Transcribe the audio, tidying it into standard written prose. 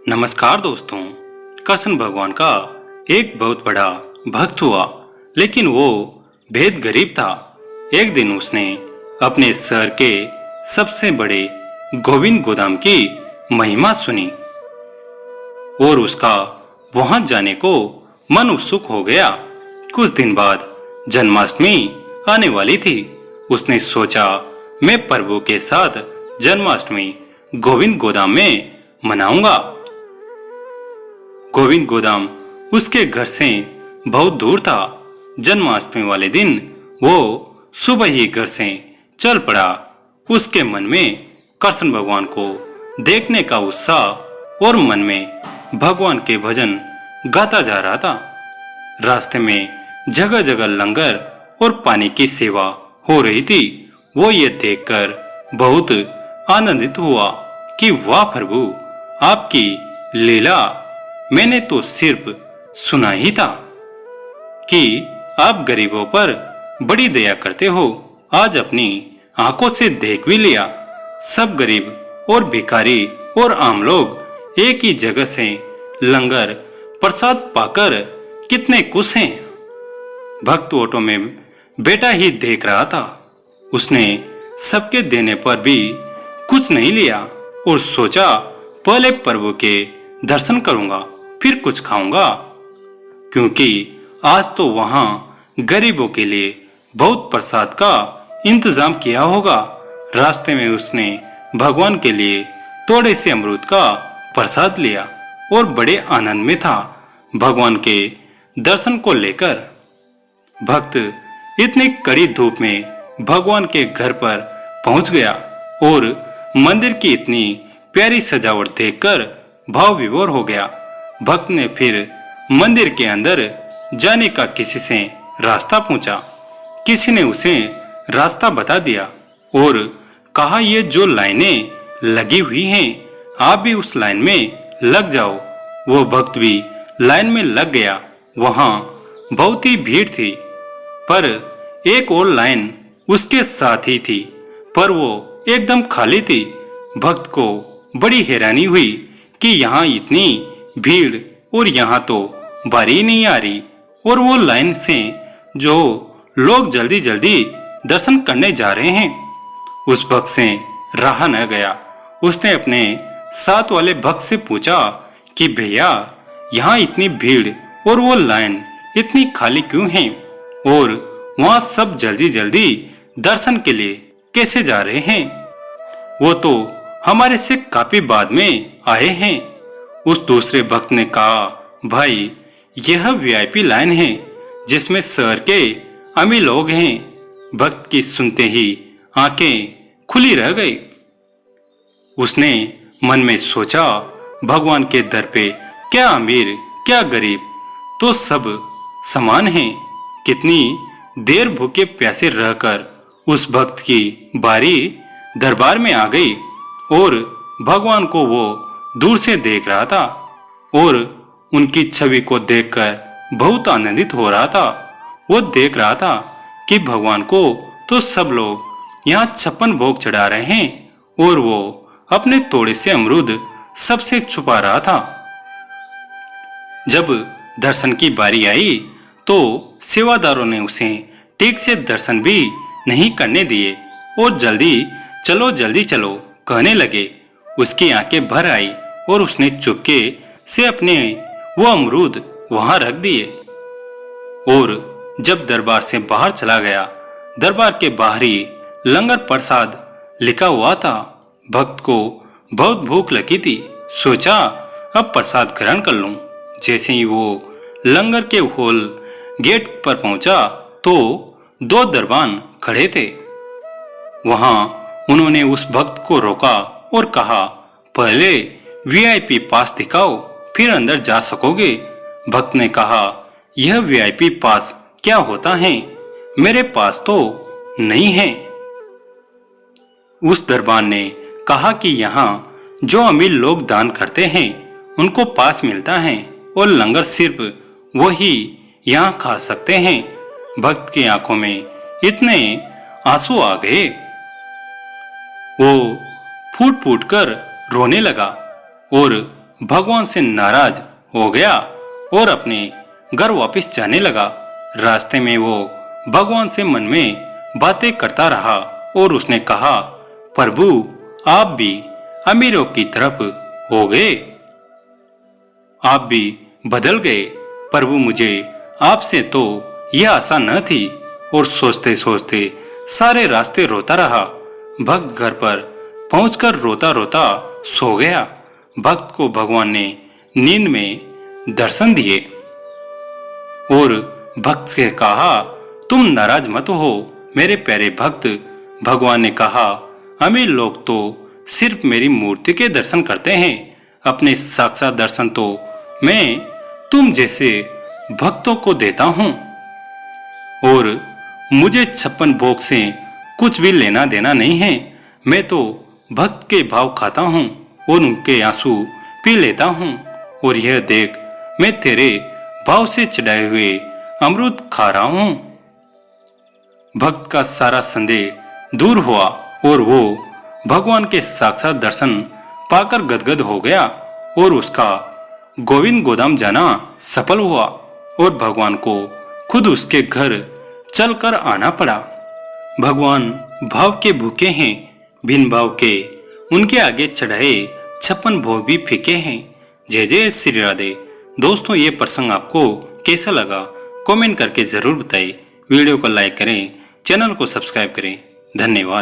नमस्कार दोस्तों। कृष्ण भगवान का एक बहुत बड़ा भक्त हुआ, लेकिन वो बेहद गरीब था। एक दिन उसने अपने शहर के सबसे बड़े गोविंद गोदाम की महिमा सुनी और उसका वहां जाने को मन उत्सुक हो गया। कुछ दिन बाद जन्माष्टमी आने वाली थी। उसने सोचा, मैं प्रभु के साथ जन्माष्टमी गोविंद गोदाम में मनाऊंगा। गोविंद गोदाम उसके घर से बहुत दूर था। जन्माष्टमी वाले दिन वो सुबह ही घर से चल पड़ा। उसके मन में कृष्ण भगवान को देखने का उत्साह और मन में भगवान के भजन गाता जा रहा था। रास्ते में जगह जगह लंगर और पानी की सेवा हो रही थी। वो ये देखकर बहुत आनंदित हुआ कि वाह प्रभु, आपकी लीला मैंने तो सिर्फ सुना ही था कि आप गरीबों पर बड़ी दया करते हो। आज अपनी आंखों से देख भी लिया। सब गरीब और भिखारी और आम लोग एक ही जगह से लंगर प्रसाद पाकर कितने खुश हैं। भक्त ऑटो में बेटा ही देख रहा था। उसने सबके देने पर भी कुछ नहीं लिया और सोचा, पहले प्रभु के दर्शन करूंगा फिर कुछ खाऊंगा, क्योंकि आज तो वहां गरीबों के लिए बहुत प्रसाद का इंतजाम किया होगा। रास्ते में उसने भगवान के लिए थोड़े से अमरूद का प्रसाद लिया और बड़े आनंद में था भगवान के दर्शन को लेकर। भक्त इतनी कड़ी धूप में भगवान के घर पर पहुंच गया और मंदिर की इतनी प्यारी सजावट देखकर भाव विभोर हो गया। भक्त ने फिर मंदिर के अंदर जाने का किसी से रास्ता पूछा। किसी ने उसे रास्ता बता दिया और कहा, ये जो लाइनें लगी हुई हैं, आप भी उस लाइन में लग जाओ। वो भक्त भी लाइन में लग गया। वहां बहुत ही भीड़ थी, पर एक और लाइन उसके साथ ही थी, पर वो एकदम खाली थी। भक्त को बड़ी हैरानी हुई कि यहाँ इतनी भीड़ और यहाँ तो बारी नहीं आ रही, और वो लाइन से जो लोग जल्दी जल्दी दर्शन करने जा रहे हैं। उस भक्त से रहा न गया। उसने अपने साथ वाले भक्त से पूछा कि भैया, यहाँ इतनी भीड़ और वो लाइन इतनी खाली क्यों है, और वहाँ सब जल्दी जल्दी दर्शन के लिए कैसे जा रहे हैं? वो तो हमारे से काफी बाद में आए हैं। उस दूसरे भक्त ने कहा, भाई, यह वीआईपी लाइन है जिसमें शहर के अमीर लोग हैं। भक्त की सुनते ही आंखें खुली रह गई। उसने मन में सोचा, भगवान के दर पे क्या अमीर क्या गरीब, तो सब समान हैं। कितनी देर भूखे प्यासे रहकर उस भक्त की बारी दरबार में आ गई और भगवान को वो दूर से देख रहा था और उनकी छवि को देखकर बहुत आनंदित हो रहा था। वो देख रहा था कि भगवान को तो सब लोग यहाँ 56 भोग चढ़ा रहे हैं और वो अपने थोड़े से अमरूद सबसे छुपा रहा था। जब दर्शन की बारी आई तो सेवादारों ने उसे ठीक से दर्शन भी नहीं करने दिए और जल्दी चलो कहने लगे। उसकी आंखें भर आई और उसने चुपके से अपने वो अमरूद वहां रख दिए और जब दरबार से बाहर चला गया। दरबार के बाहरी लंगर प्रसाद लिखा हुआ था। भक्त को बहुत भूख लगी थी। सोचा, अब प्रसाद ग्रहण कर लूं। जैसे ही वो लंगर के हॉल गेट पर पहुंचा तो 2 दरबान खड़े थे। वहां उन्होंने उस भक्त को रोका और कहा, पहले वीआईपी पास दिखाओ, फिर अंदर जा सकोगे। भक्त ने कहा, यह वीआईपी पास क्या होता है, मेरे पास तो नहीं है। उस दरबान ने कहा कि यहाँ जो अमीर लोग दान करते हैं उनको पास मिलता है और लंगर सिर्फ वही यहाँ खा सकते हैं। भक्त की आंखों में इतने आंसू आ गए, वो फूट फूट कर रोने लगा और भगवान से नाराज हो गया और अपने घर वापस जाने लगा। रास्ते में वो भगवान से मन में बातें करता रहा और उसने कहा, प्रभु आप भी अमीरों की तरफ हो गए, आप भी बदल गए। प्रभु मुझे आपसे तो यह आशा न थी। और सोचते सोचते सारे रास्ते रोता रहा। भक्त घर पर पहुंचकर रोता रोता सो गया। भक्त को भगवान ने नींद में दर्शन दिए और भक्त से कहा, तुम नाराज मत हो मेरे प्यारे भक्त। भगवान ने कहा, अमीर लोग तो सिर्फ मेरी मूर्ति के दर्शन करते हैं, अपने साक्षात दर्शन तो मैं तुम जैसे भक्तों को देता हूं और मुझे 56 भोग से कुछ भी लेना देना नहीं है। मैं तो भक्त के भाव खाता हूं और उनके आंसू पी लेता हूं। और यह देख मैं तेरे भाव से चढ़ाए हुए अमृत खा रहा हूं। भक्त का सारा संदेह दूर हुआ और वो भगवान के साक्षात दर्शन पाकर गदगद हो गया और उसका गोविंद गोदाम जाना सफल हुआ और भगवान को खुद उसके घर चलकर आना पड़ा। भगवान भाव के भूखे हैं, बिन भाव के उनके आगे चढ़ाए 56 भोग भी फीके हैं। जय जय श्री राधे। दोस्तों ये प्रसंग आपको कैसा लगा कमेंट करके जरूर बताइए। वीडियो को लाइक करें, चैनल को सब्सक्राइब करें। धन्यवाद।